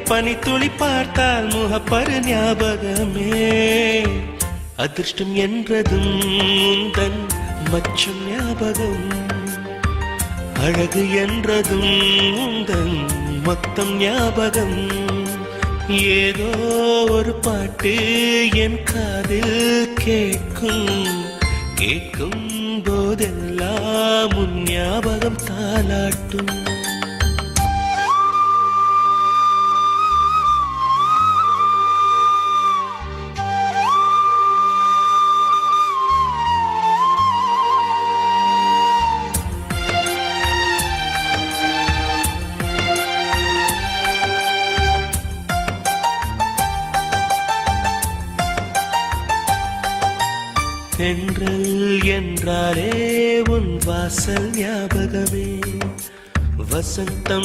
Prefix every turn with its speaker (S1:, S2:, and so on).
S1: பனித்துளி பார்த்தால் முகப்பரு ஞாபகமே அதிர்ஷ்டம் என்றதும் உந்தன் மச்சம் ஞாபகம் அழகு என்றதும் உந்தன் மொத்தம் ஞாபகம் ஏதோ ஒரு பாட்டு என் காதில் கேட்கும் கேட்கும் போதெல்லாம் உன் ஞாபகம் தாலாட்டும் தென்றல் என்றாலே உன் வாசல் ஞாபகமே வசந்தம்